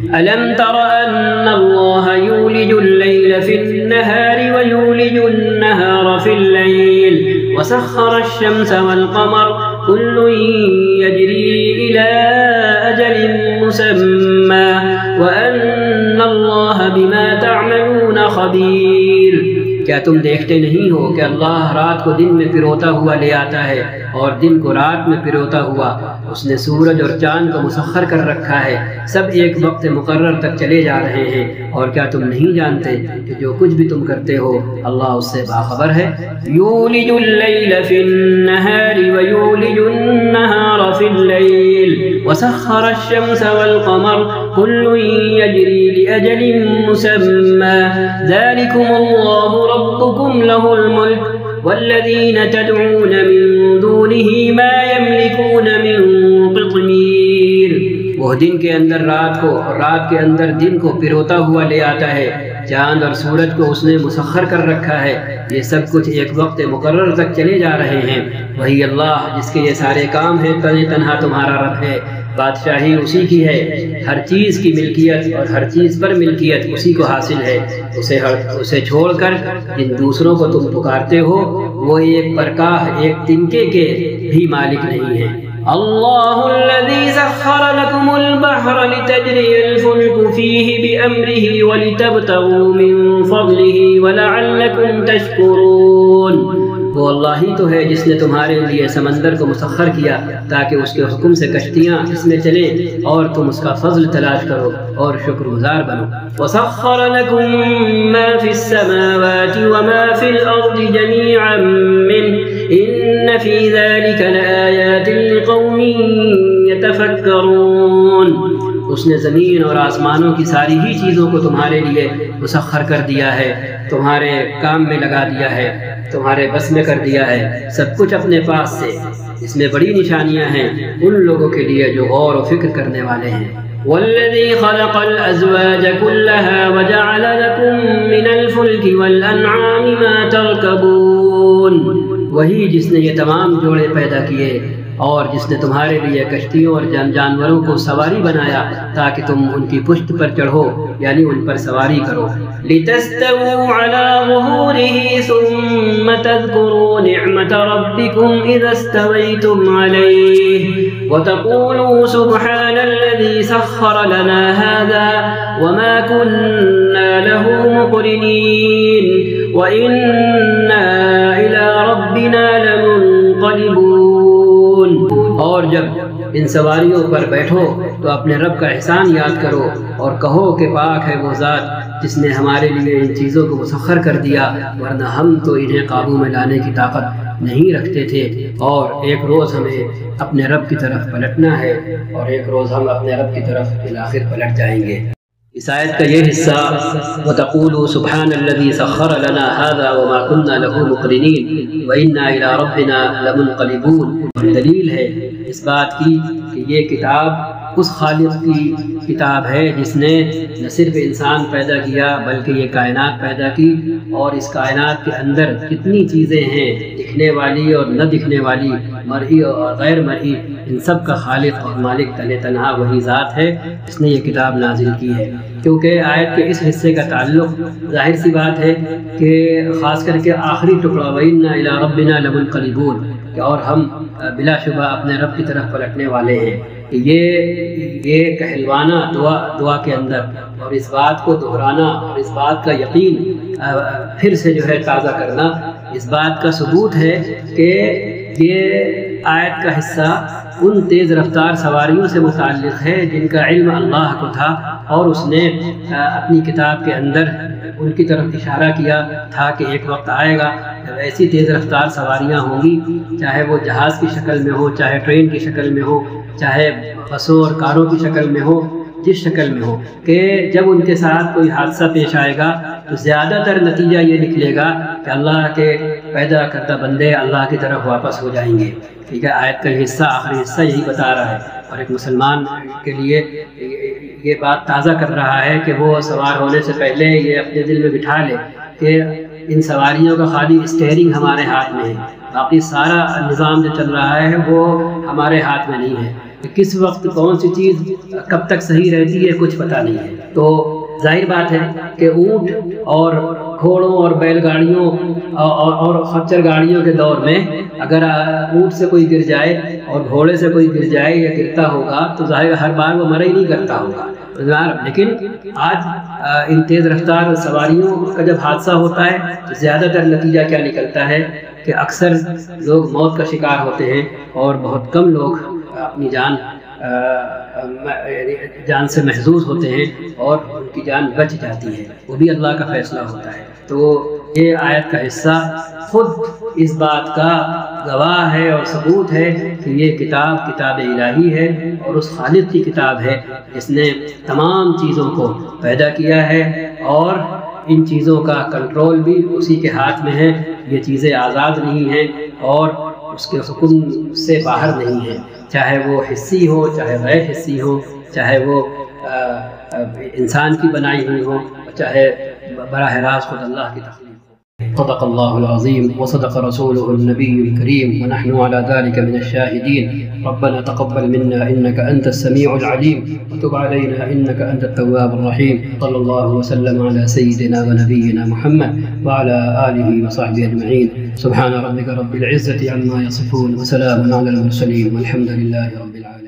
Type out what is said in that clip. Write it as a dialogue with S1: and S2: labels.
S1: ألم تر أن الله يولج الليل في النهار ويولج النهار في الليل وسخر الشمس والقمر كل يجري إلى أجل مسمى وأن الله بما تعملون خبير۔ کیا تم دیکھتے نہیں ہو کہ اللہ رات کو دن میں پروتا ہوا لے آتا ہے اور دن کو رات میں پروتا ہوا؟ اس نے سورج اور چاند کو مسخر کر رکھا ہے، سب ایک وقت مقرر تک چلے جا رہے ہیں، اور کیا تم نہیں جانتے کہ جو کچھ بھی تم کرتے ہو اللہ اس سے باخبر ہے؟ یولج اللیل فی النہار ویولج النہار فی اللیل وسخر الشمس والقمر كل يجري لأجل مسمى ذلكم الله ربكم له الملك والذين تدعون من دونه ما يملكون من قطمير۔ وہ دن کے اندر رات کو اور رات کے اندر دن کو پروتا ہوا لے آتا ہے، چاند اور سورج کو اس نے مسخر کر رکھا ہے، یہ سب کچھ ایک وقت مقرر تک چلے جا رہے ہیں۔ وہی اللہ جس کے یہ سارے کام ہیں تنہا تمہارا رب ہے، بادشاہی اسی کی ہے، ہر چیز کی ملکیت اور ہر چیز پر ملکیت اسی کو حاصل ہے۔ اسے چھوڑ کر جن دوسروں کو تم پکارتے ہو وہ ایک پرکاہ ایک تنکے کے بھی مالک نہیں ہیں۔ اللہ الذی سخر لکم البحر لتجری الفلک فیہ بأمرہ ولتبتغوا من فضلہ ولعلکم تشکرون۔ وہ اللہ ہی تو ہے جس نے تمہارے لیے سمندر کو مسخر کیا تاکہ اس کے حکم سے کشتیاں اس میں چلیں اور تم اس کا فضل تلاش کرو اور شکر گزار بنو۔ وَسَخَّرَ لَكُم مَّا فِي السَّمَاوَاتِ وَمَا فِي الْأَرْضِ جَمِيعًا مِّنْهُ إِنَّ فِي ذَلِكَ لَآيَاتٍ لِقَوْمٍ يَتَفَكَّرُونَ۔ اس نے زمین اور آسمانوں کی ساری ہی چیزوں کو تمہارے لیے مسخر کر دیا ہے، تمہارے کام میں لگا دیا ہے، تمہارے بس میں کر دیا ہے، سب کچھ اپنے پاس سے۔ اس میں بڑی نشانیاں ہیں ان لوگوں کے لیے جو غور و فکر کرنے والے ہیں۔ والذی خلق الازواج كلها وجعل لكم من الفلك والانعام ما تركبون۔ وہی جس نے یہ تمام جوڑے پیدا کیے اور جس نے تمہارے لیے کشتیوں اور جانوروں کو سواری بنایا تاکہ تم ان کی پشت پر چڑھو یعنی ان پر سواری کرو۔ لِتَسْتَوُوا عَلَى ظُهُورِهِ ثُمَّ تَذْكُرُوا نِعْمَةَ رَبِّكُمْ إِذَا اسْتَوَيْتُمْ عَلَيْهِ وَتَقُولُوا سُبْحَانَ الَّذِي سَخَّرَ لَنَا هَذَا وَمَا كُنَّا لَهُ مُقْرِنِينَ وَإِنَّا إِلَى رَبِّنَا لَمُنقَلِبُونَ۔ اور جب ان سواریوں پر بیٹھو تو اپنے رب کا احسان یاد کرو اور کہو کہ پاک ہے وہ ذات جس نے ہمارے لیے ان چیزوں کو مسخر کر دیا، ورنہ ہم تو انہیں قابو میں لانے کی طاقت نہیں رکھتے تھے۔ اور ایک روز ہمیں اپنے رب کی طرف پلٹنا ہے اور ایک روز ہم اپنے رب کی طرف بالآخر پلٹ جائیں گے۔ اس آیت کا یہ حصہ وَتَقُولُوا سُبْحَانَ الَّذِي سَخَّرَ لَنَا هَذَا وَمَا كُنَّا لَهُ مُقْرِنِينَ وَإِنَّا إِلَىٰ رَبِّنَا لَمُنقَلِبُونَ۔ اور دلیل ہے اس بات کی کہ یہ کتاب اس خالق کی کتاب ہے جس نے نہ صرف انسان پیدا کیا بلکہ یہ کائنات پیدا کی، اور اس کائنات کے اندر کتنی چیزیں ہیں دکھنے والی اور نہ دکھنے والی، مرئی اور غیر مرئی، ان سب کا خالق اور مالک تنہا وہی ذات ہے جس نے یہ کتاب نازل کی ہے۔ کیونکہ آیت کے اس حصے کا تعلق ظاہر سی بات ہے کہ خاص کر کے آخری ٹکڑا وَإِنَّا إِلَىٰ رَبِّنَا لَمُنقَلِبُونَ کہ اور ہم بلا شبہ اپنے رب کی طرف پلٹنے والے ہیں۔ یہ کہلوانا دعا کے اندر اور اس بات کو دہرانا اور اس بات کا یقین پھر سے جو ہے تازہ کرنا، اس بات کا ثبوت ہے کہ یہ آیت کا حصہ ان تیز رفتار سواریوں سے متعلق ہے جن کا علم اللہ کو تھا، اور اس نے اپنی کتاب کے اندر ان کی طرف اشارہ کیا تھا کہ ایک وقت آئے گا جب ایسی تیز رفتار سواریاں ہوں گی، چاہے وہ جہاز کی شکل میں ہو، چاہے ٹرین کی شکل میں ہو، چاہے بسوں اور کاروں کی شکل میں ہو، جس شکل میں ہو، کہ جب ان کے ساتھ کوئی حادثہ پیش آئے گا تو زیادہ تر نتیجہ یہ نکلے گا کہ اللہ کے پیدا کردہ بندے اللہ کی طرف واپس ہو جائیں گے۔ ٹھیک ہے، آیت کا حصہ آخری حصہ یہی بتا رہا ہے، اور ایک مسلمان کے لیے یہ بات تازہ کر رہا ہے کہ وہ سوار ہونے سے پہلے یہ اپنے دل میں بٹھا لے کہ ان سواریوں کا خالی اسٹیئرنگ ہمارے ہاتھ میں ہے، باقی سارا نظام جو چل رہا ہے وہ ہمارے ہاتھ میں نہیں ہے۔ کہ کس وقت کون سی چیز کب تک صحیح رہتی ہے کچھ پتہ نہیں ہے۔ تو ظاہر بات ہے کہ اونٹ اور گھوڑوں اور بیل گاڑیوں اور خچر گاڑیوں کے دور میں اگر اونٹ سے کوئی گر جائے اور گھوڑے سے کوئی گر جائے یا گرتا ہوگا تو ظاہر ہر بار وہ مرا ہی نہیں کرتا ہوگا، لیکن آج ان تیز رفتار سواریوں کا جب حادثہ ہوتا ہے تو زیادہ تر نتیجہ کیا نکلتا ہے کہ اکثر لوگ موت کا شکار ہوتے ہیں اور بہت کم لوگ اپنی جان سے محظوظ ہوتے ہیں اور ان کی جان بچ جاتی ہے، وہ بھی اللہ کا فیصلہ ہوتا ہے۔ تو یہ آیت کا حصہ خود اس بات کا گواہ ہے اور ثبوت ہے کہ یہ کتاب الہی ہے اور اس خالق کی کتاب ہے جس نے تمام چیزوں کو پیدا کیا ہے اور ان چیزوں کا کنٹرول بھی اسی کے ہاتھ میں ہے۔ یہ چیزیں آزاد نہیں ہیں اور اس کے حکم سے باہر نہیں ہیں، چاہے وہ حصی ہو چاہے غیر حصی ہو، چاہے وہ انسان کی بنائی ہوئی ہو، چاہے براہ راست خود اللہ کی تخلیق ہو۔ صدق اللہ العظیم وصدق رسولہ النبی الکریم ونحن على ذلك من الشاہدین۔ ربنا تقبل منا انك انت السمیع العلیم وتب علينا انك انت التواب الرحیم۔ صلی اللہ وسلم على سیدنا ونبینا محمد وعلى آلہ وصحبہ اجمعین۔ سبحان ربک رب العزة عما یصفون وسلام على المرسلین والحمد للہ رب العالمین۔